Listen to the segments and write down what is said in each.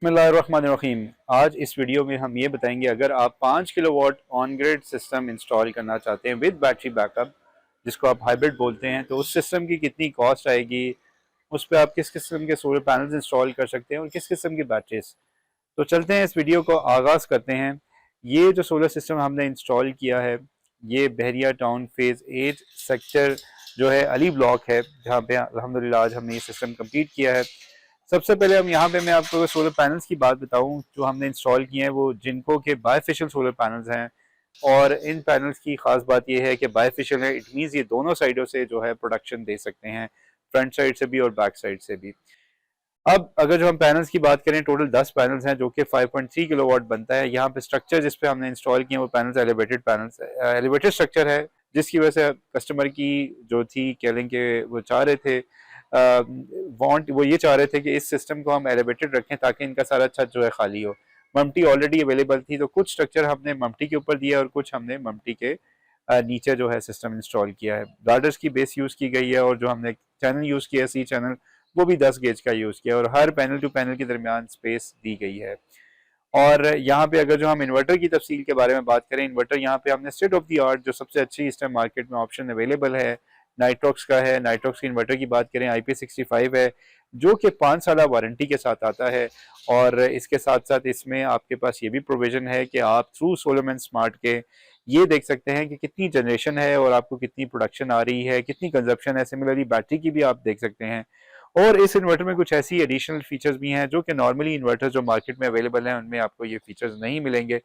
बिस्मिल्लाहिर्रहमानिर्रहीम। आज इस वीडियो में हम ये बताएंगे अगर आप 5 kilowatt on grid system install करना चाहते हैं विद बैटरी बैकअप, जिसको आप हाइब्रिड बोलते हैं, तो उस सिस्टम की कितनी कॉस्ट आएगी, उस पर आप किस किस्म के सोलर पैनल्स इंस्टॉल कर सकते हैं और किस किस्म की बैटरीज। तो चलते हैं, इस वीडियो को आगाज़ करते हैं। ये जो सोलर सिस्टम हमने इंस्टॉल किया है, ये बहरिया टाउन फेज़ 8 सेक्टर जो है अली ब्लॉक है, जहाँ पे अल्हम्दुलिल्लाह आज हमने ये सिस्टम कंप्लीट किया है। सबसे पहले हम यहाँ पे मैं आपको सोलर पैनल्स की बात बताऊँ जो हमने इंस्टॉल किए हैं, वो जिनको के बायफेशियल सोलर पैनल्स हैं। और इन पैनल्स की खास बात यह है कि बायफेशियल है, इट मीन्स ये दोनों साइडों से जो है प्रोडक्शन दे सकते हैं, फ्रंट साइड से भी और बैक साइड से भी। अब अगर जो हम पैनल्स की बात करें, टोटल 10 पैनल्स हैं जो कि 5.3 किलोवाट बनता है। यहाँ पे स्ट्रक्चर जिस पे हमने इंस्टॉल किए वो पैनल्स एलिवेटेड स्ट्रक्चर है, जिसकी वजह से कस्टमर की जो थी कह के वो चाह रहे थे, वो ये चाह रहे थे कि इस सिस्टम को हम एलिवेटेड रखें ताकि इनका सारा छत जो है खाली हो। ममटी ऑलरेडी अवेलेबल थी, तो कुछ स्ट्रक्चर हमने ममटी के ऊपर दिया और कुछ हमने ममटी के नीचे जो है सिस्टम इंस्टॉल किया है। गार्डर्स की बेस यूज़ की गई है और जो हमने चैनल यूज़ किया है, सी चैनल, वो भी 10 गेज का यूज़ किया और हर पैनल टू पैनल के दरमियान स्पेस दी गई है। और यहाँ पे अगर जो हम इन्वर्टर की तफसील के बारे में बात करें, इन्वर्टर यहाँ पे हमने स्टेट ऑफ द आर्ट जो सबसे अच्छी इस टाइम मार्केट में ऑप्शन अवेलेबल है, नाइट्रॉक्स का है। नाइट्रॉक्स की इन्वर्टर की बात करें, IP65 है, जो कि 5 साल वारंटी के साथ आता है। और इसके साथ साथ इसमें आपके पास ये भी प्रोविजन है कि आप थ्रू सोलरमैन स्मार्ट के ये देख सकते हैं कि कितनी जनरेशन है और आपको कितनी प्रोडक्शन आ रही है, कितनी कंजप्शन है। सिमिलरली बैटरी की भी आप देख सकते हैं। और इस इन्वर्टर में कुछ ऐसी एडिशनल फीचर्स भी हैं जो कि नॉर्मली इन्वर्टर जो मार्केट में अवेलेबल हैं उनमें आपको ये फीचर्स नहीं मिलेंगे।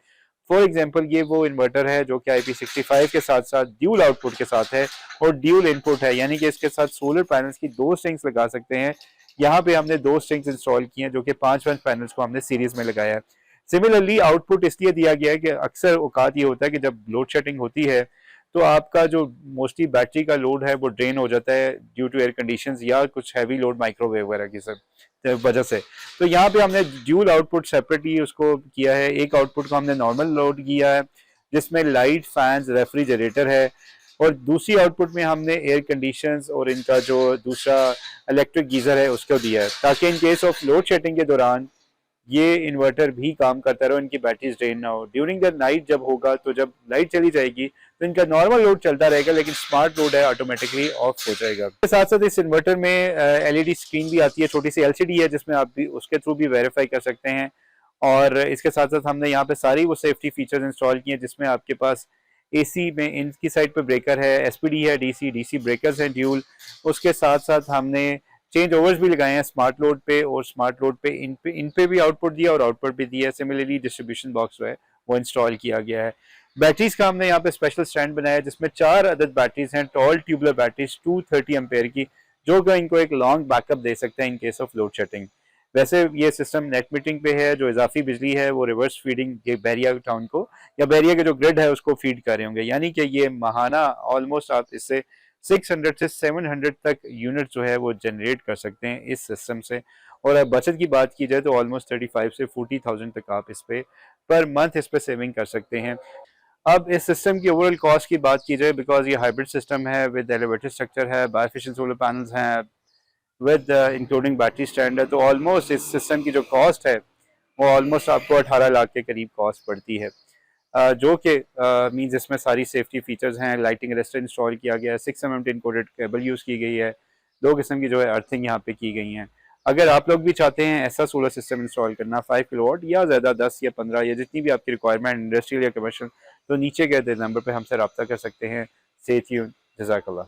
फॉर एग्जांपल, ये वो इन्वर्टर है जो कि IP65 के साथ साथ ड्यूल आउटपुट के साथ है और ड्यूल इनपुट है, यानी कि इसके साथ सोलर पैनल्स की 2 स्ट्रिंग्स लगा सकते हैं। यहाँ पे हमने 2 स्ट्रिंग्स इंस्टॉल की हैं जो कि 5 पैनल्स को हमने सीरीज में लगाया है। सिमिलरली आउटपुट इसलिए दिया गया है कि अक्सर औकात ये होता है कि जब लोड शेडिंग होती है तो आपका जो मोस्टली बैटरी का लोड है वो ड्रेन हो जाता है ड्यू टू एयर कंडीशंस या कुछ हैवी लोड माइक्रोवेव वगैरह की सब वजह से। तो यहाँ पे हमने ड्यूल आउटपुट सेपरेटली उसको किया है। एक आउटपुट को हमने नॉर्मल लोड किया है जिसमें लाइट, फैंस, रेफ्रिजरेटर है, और दूसरी आउटपुट में हमने एयर कंडीशंस और इनका जो दूसरा इलेक्ट्रिक गीजर है उसको दिया है, ताकि in case of load shedding के दौरान ये इन्वर्टर भी काम करता रहो, इनकी बैटरीज ड्रेन ना हो। ड्यूरिंग द नाइट जब होगा, तो जब लाइट चली जाएगी तो इनका नॉर्मल लोड चलता रहेगा, लेकिन स्मार्ट लोड है ऑटोमेटिकली ऑफ हो जाएगा। इसके साथ साथ इस इन्वर्टर में LED स्क्रीन भी आती है, छोटी सी LCD है जिसमें आप भी उसके थ्रू भी वेरीफाई कर सकते हैं। और इसके साथ साथ हमने यहाँ पे सारी वो सेफ्टी फीचर्स इंस्टॉल किए हैं, जिसमें आपके पास AC में इनकी साइड पे ब्रेकर है, SPD है, DC ब्रेकर्स हैं ड्यूल। उसके साथ साथ हमने चेंज ओवर्स भी लगाए हैं स्मार्ट लोड पे, और स्मार्ट लोड पे इन पे भी आउटपुट दिया और आउटपुट भी दिया है। सिमिलरली डिस्ट्रीब्यूशन बॉक्स जो है वो इंस्टॉल किया गया है। बैटरीज का हमने यहाँ पे स्पेशल स्टैंड बनाया है जिसमें 4 अदद बैटरीज हैं, टॉल ट्यूबलर बैटरीज 230 एम्पेयर की, जो कि इनको एक लॉन्ग बैकअप दे सकते हैं in case of load shedding. वैसे ये सिस्टम नेट मीटरिंग पे है, जो इजाफी बिजली है वो रिवर्स फीडिंग ये बैरिया टाउन को या बैरिया के जो ग्रिड है उसको फीड कर रहे होंगे, यानी कि ये माहाना ऑलमोस्ट आप इससे 600 से 700 तक यूनिट जो है वो जनरेट कर सकते हैं इस सिस्टम से। और अब बचत की बात की जाए तो ऑलमोस्ट 35 से 40,000 तक आप इस पे पर मंथ इस पे सेविंग कर सकते हैं। अब इस सिस्टम की ओवरऑल कॉस्ट की बात की जाए, बिकॉज ये हाइब्रिड सिस्टम है विद एलिवेटेड स्ट्रक्चर है, बायोफिशियल सोलर पैनल्स हैं विद इंक्लूडिंग बैटरी स्टैंड है, तो ऑलमोस्ट इस सिस्टम की जो कॉस्ट है वो ऑलमोस्ट आपको 18 लाख के करीब कॉस्ट पड़ती है। जो कि मीन्स इसमें सारी सेफ्टी फीचर्स हैं, लाइटिंग अरेस्टर इंस्टॉल किया गया है, 6 mm इनकोडेड केबल यूज़ की गई है, 2 किस्म की जो है अर्थिंग यहाँ पे की गई हैं। अगर आप लोग भी चाहते हैं ऐसा सोलर सिस्टम इंस्टॉल करना 5 किलोवाट या ज़्यादा 10 या 15 या जितनी भी आपकी रिक्वायरमेंट इंडस्ट्रियल या कमर्शियल, तो नीचे गए नंबर पर हमसे रब्ता कर सकते हैं। Stay tuned. जज़ाकल्लाह।